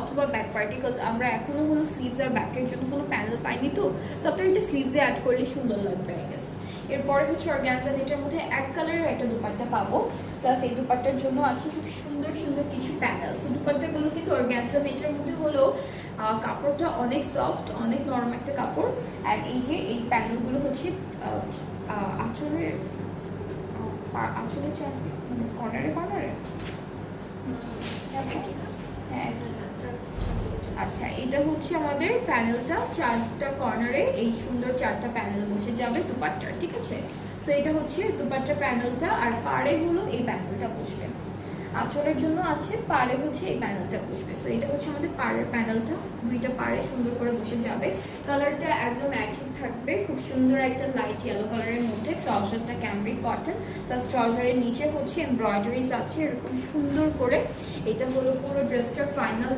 অথবা ব্যাক পার্টে, বিকজ আমরা এখনো হলো স্লিভস আর ব্যাকের জন্য কোনো প্যানেল পাইনি, তো সো আপনার এটা স্লিভসে অ্যাড করলে সুন্দর লাগবে আই গেস। এরপরে হচ্ছে অর্গানজা নেটের মধ্যে এক কালারের একটা দুপাট্টা পাবো, প্লাস এই দুপাট্টার জন্য আছে খুব সুন্দর সুন্দর কিছু প্যানেল। সো দুপাট্টাগুলো কিন্তু অর্গানজা নেটের মধ্যে হলো কাপড়টা অনেক সফট, অনেক নরম একটা কাপড়। আর এই যে এই প্যানেলগুলো হচ্ছে আঁচলের কর্নারে কর্নারে, হ্যাঁ আচ্ছা, এটা হচ্ছে আমাদের প্যানেলটা, চারটা কর্নারে এই সুন্দর চারটা প্যানেল বসে যাবে দুপাট্টা, ঠিক আছে। সো এটা হচ্ছে দুপাট্টা প্যানেলটা, আর পাড়ে হলো এই প্যানেলটা বসবে। আঁচলের জন্য আছে, পাড়ে হচ্ছে এই প্যানেলটা বসবে। সো এটা হচ্ছে আমাদের পাড়ের প্যানেলটা, দুইটা পাড়ে সুন্দর করে বসে যাবে। কালারটা একদম একই থাকবে, খুব সুন্দর একটা লাইট ইয়েলো কালারের মধ্যে। ট্রাউজারটা ক্যামব্রিক কটন, প্লাস ট্রাউজারের নিচে হচ্ছে এমব্রয়ডারিজ আছে এরকম সুন্দর করে। এটা হলো পুরো ড্রেসটার ফাইনাল